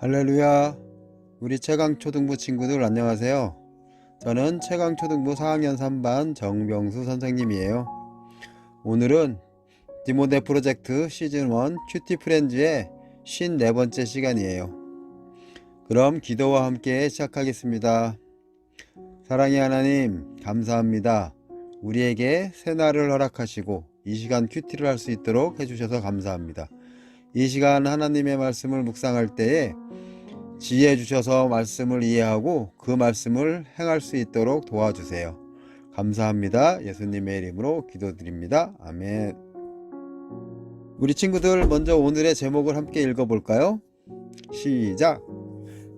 할렐루야. 우리 최강초등부 친구들 안녕하세요. 저는 최강초등부 4학년 3반 정병수 선생님이에요. 오늘은 디모데 프로젝트 시즌1 큐티 프렌즈의 54번째 시간이에요. 그럼 기도와 함께 시작하겠습니다. 사랑의 하나님, 감사합니다. 우리에게 새날을 허락하시고 이 시간 큐티를 할 수 있도록 해주셔서 감사합니다. 이 시간 하나님의 말씀을 묵상할 때에 지혜 주셔서 말씀을 이해하고 그 말씀을 행할 수 있도록 도와주세요. 감사합니다. 예수님의 이름으로 기도드립니다. 아멘. 우리 친구들 먼저 오늘의 제목을 함께 읽어볼까요? 시작!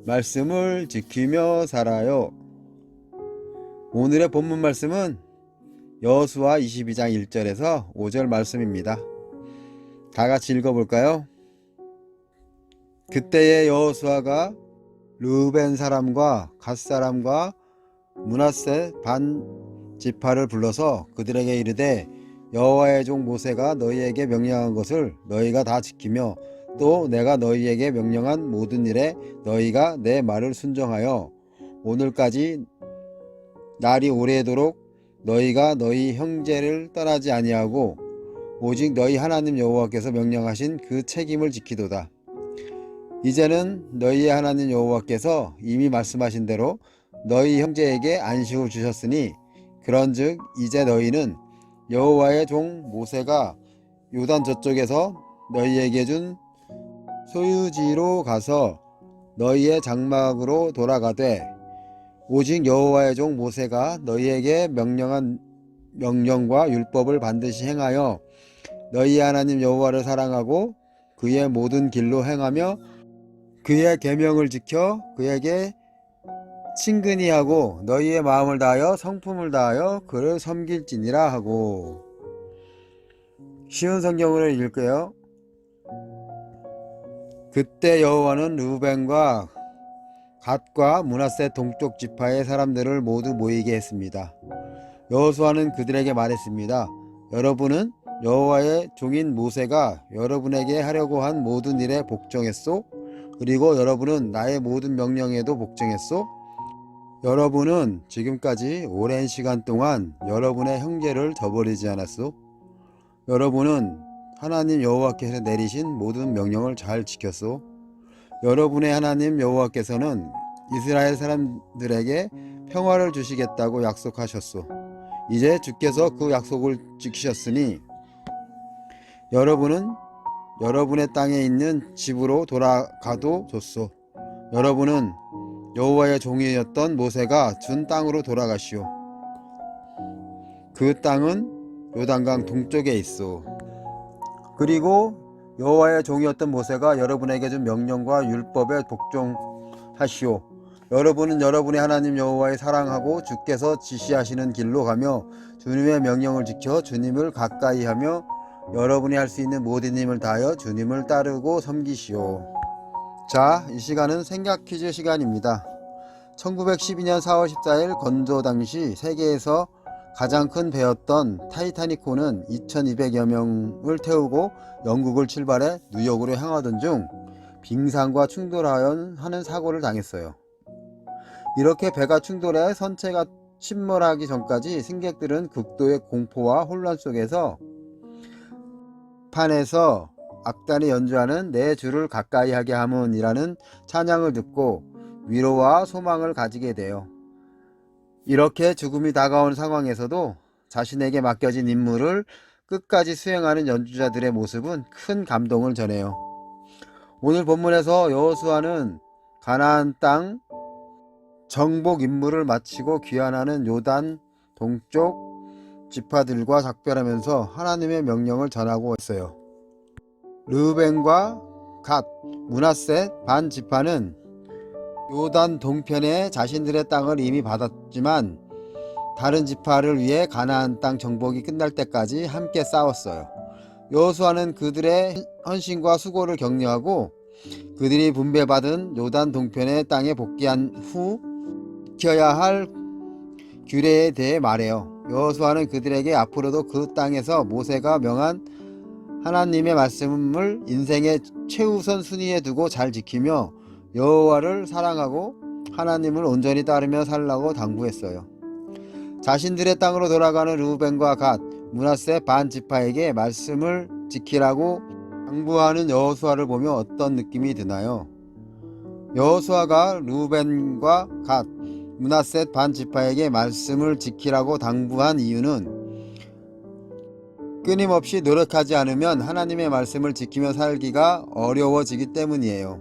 말씀을 지키며 살아요. 오늘의 본문 말씀은 여호수아 22장 1절에서 5절 말씀입니다. 다 같이 읽어볼까요? 그때의 여호수아가 르우벤 사람과 갓 사람과 므낫세 반 지파를 불러서 그들에게 이르되 여호와의 종 모세가 너희에게 명령한 것을 너희가 다 지키며 또 내가 너희에게 명령한 모든 일에 너희가 내 말을 순종하여 오늘까지 날이 오래도록 너희가 너희 형제를 떠나지 아니하고 오직 너희 하나님 여호와께서 명령하신 그 책임을 지키도다. 이제는 너희의 하나님 여호와께서 이미 말씀하신 대로 너희 형제에게 안식을 주셨으니 그런즉 이제 너희는 여호와의 종 모세가 요단 저쪽에서 너희에게 준 소유지로 가서 너희의 장막으로 돌아가되 오직 여호와의 종 모세가 너희에게 명령한 명령과 율법을 반드시 행하여 너희 하나님 여호와를 사랑하고 그의 모든 길로 행하며 그의 계명을 지켜 그에게 친근히 하고 너희의 마음을 다하여 성품을 다하여 그를 섬길지니라 하고. 쉬운 성경으로 읽을게요. 그때 여호와는 르우벤과 갓과 므낫세 동쪽 지파의 사람들을 모두 모이게 했습니다. 여호수아는 그들에게 말했습니다. 여러분은 여호와의 종인 모세가 여러분에게 하려고 한 모든 일에 복종했소? 그리고 여러분은 나의 모든 명령에도 복종했소? 여러분은 지금까지 오랜 시간 동안 여러분의 형제를 저버리지 않았소? 여러분은 하나님 여호와께서 내리신 모든 명령을 잘 지켰소? 여러분의 하나님 여호와께서는 이스라엘 사람들에게 평화를 주시겠다고 약속하셨소. 이제 주께서 그 약속을 지키셨으니 여러분은 여러분의 땅에 있는 집으로 돌아가도 좋소. 여러분은 여호와의 종이었던 모세가 준 땅으로 돌아가시오. 그 땅은 요단강 동쪽에 있소. 그리고 여호와의 종이었던 모세가 여러분에게 준 명령과 율법에 복종하시오. 여러분은 여러분의 하나님 여호와의 사랑하고 주께서 지시하시는 길로 가며 주님의 명령을 지켜 주님을 가까이 하며 여러분이 할 수 있는 모든 힘을 다하여 주님을 따르고 섬기시오. 자, 이 시간은 생각 퀴즈 시간입니다. 1912년 4월 14일 건조 당시 세계에서 가장 큰 배였던 타이타닉호는 2200여 명을 태우고 영국을 출발해 뉴욕으로 향하던 중 빙산과 충돌하여 하는 사고를 당했어요. 이렇게 배가 충돌해 선체가 침몰하기 전까지 승객들은 극도의 공포와 혼란 속에서 판에서 악단이 연주하는 내 주를 가까이 하게 함은이라는 찬양을 듣고 위로와 소망을 가지게 돼요. 이렇게 죽음이 다가온 상황에서도 자신에게 맡겨진 임무를 끝까지 수행하는 연주자들의 모습은 큰 감동을 전해요. 오늘 본문에서 여호수아는 가나안 땅 정복 임무를 마치고 귀환하는 요단 동쪽 지파들과 작별하면서 하나님의 명령을 전하고 있어요. 르우벤과 갓, 므낫세 반 지파는 요단 동편에 자신들의 땅을 이미 받았지만 다른 지파를 위해 가나안 땅 정복이 끝날 때까지 함께 싸웠어요. 여호수아는 그들의 헌신과 수고를 격려하고 그들이 분배받은 요단 동편의 땅에 복귀한 후 지켜야 할 규례에 대해 말해요. 여호수아는 그들에게 앞으로도 그 땅에서 모세가 명한 하나님의 말씀을 인생의 최우선 순위에 두고 잘 지키며 여호와를 사랑하고 하나님을 온전히 따르며 살라고 당부했어요. 자신들의 땅으로 돌아가는 르우벤과 갓, 므낫세 반 지파에게 말씀을 지키라고 당부하는 여호수아를 보며 어떤 느낌이 드나요? 여호수아가 르우벤과 갓, 므낫세 반 지파에게 말씀을 지키라고 당부한 이유는 끊임없이 노력하지 않으면 하나님의 말씀을 지키며 살기가 어려워지기 때문이에요.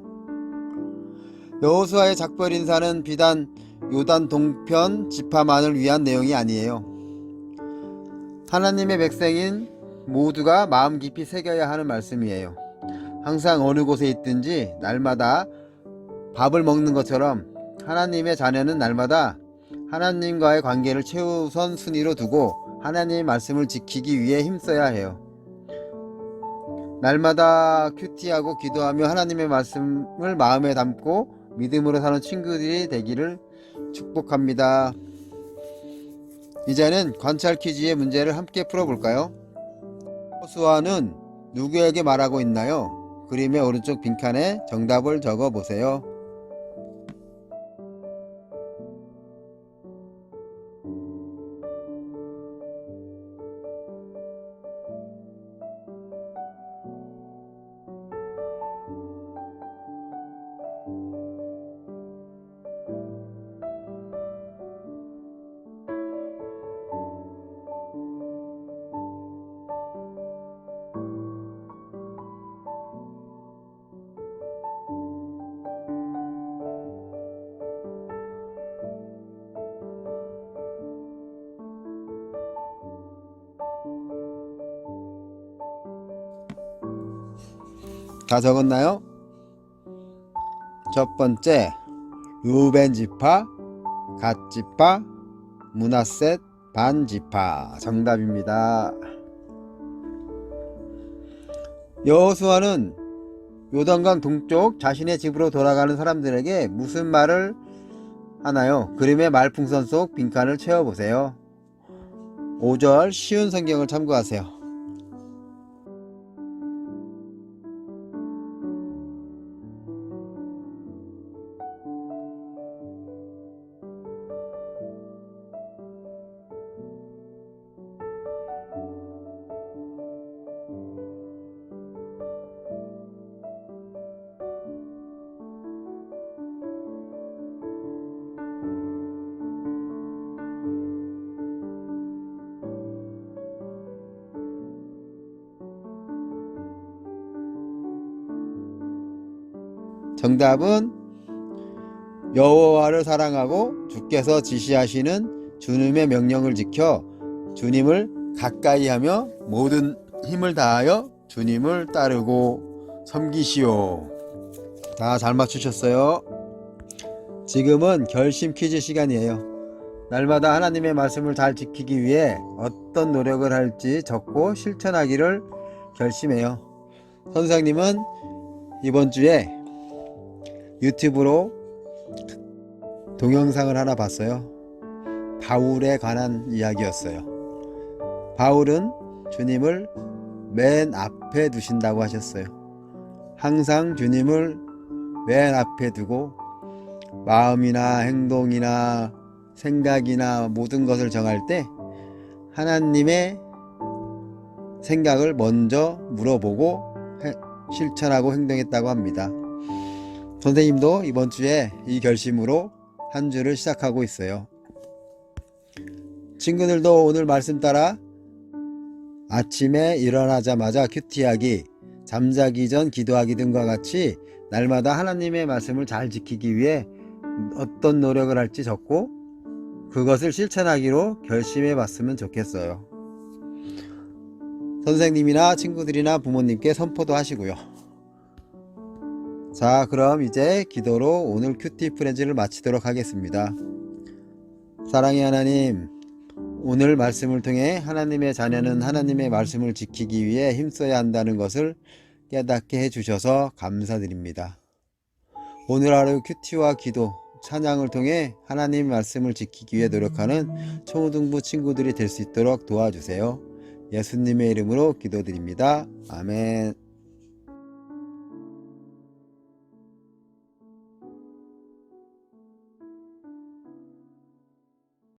여호수아의 작별 인사는 비단 요단 동편 지파만을 위한 내용이 아니에요. 하나님의 백성인 모두가 마음 깊이 새겨야 하는 말씀이에요. 항상 어느 곳에 있든지 날마다 밥을 먹는 것처럼 하나님의 자녀는 날마다 하나님과의 관계를 최우선 순위로 두고 하나님의 말씀을 지키기 위해 힘써야 해요. 날마다 큐티하고 기도하며 하나님의 말씀을 마음에 담고 믿음으로 사는 친구들이 되기를 축복합니다. 이제는 관찰 퀴즈의 문제를 함께 풀어볼까요? 여호수아는 누구에게 말하고 있나요? 그림의 오른쪽 빈칸에 정답을 적어보세요. 다 적었나요? 첫 번째, 르우벤 지파, 갓 지파, 므낫셋 반 지파. 정답입니다. 여호수아는 요단강 동쪽 자신의 집으로 돌아가는 사람들에게 무슨 말을 하나요? 그림의 말풍선 속 빈칸을 채워보세요. 5절 쉬운 성경을 참고하세요. 정답은 여호와를 사랑하고 주께서 지시하시는 주님의 명령을 지켜 주님을 가까이 하며 모든 힘을 다하여 주님을 따르고 섬기시오. 다 잘 맞추셨어요. 지금은 결심 퀴즈 시간이에요. 날마다 하나님의 말씀을 잘 지키기 위해 어떤 노력을 할지 적고 실천하기를 결심해요. 선생님은 이번 주에 유튜브로 동영상을 하나 봤어요. 바울에 관한 이야기였어요. 바울은 주님을 맨 앞에 두신다고 하셨어요. 항상 주님을 맨 앞에 두고 마음이나 행동이나 생각이나 모든 것을 정할 때 하나님의 생각을 먼저 물어보고 실천하고 행동했다고 합니다. 선생님도 이번 주에 이 결심으로 한 주를 시작하고 있어요. 친구들도 오늘 말씀 따라 아침에 일어나자마자 큐티하기, 잠자기 전 기도하기 등과 같이 날마다 하나님의 말씀을 잘 지키기 위해 어떤 노력을 할지 적고 그것을 실천하기로 결심해 봤으면 좋겠어요. 선생님이나 친구들이나 부모님께 선포도 하시고요. 자, 그럼 이제 기도로 오늘 큐티 프렌즈를 마치도록 하겠습니다. 사랑의 하나님, 오늘 말씀을 통해 하나님의 자녀는 하나님의 말씀을 지키기 위해 힘써야 한다는 것을 깨닫게 해주셔서 감사드립니다. 오늘 하루 큐티와 기도, 찬양을 통해 하나님 말씀을 지키기 위해 노력하는 초등부 친구들이 될 수 있도록 도와주세요. 예수님의 이름으로 기도드립니다. 아멘.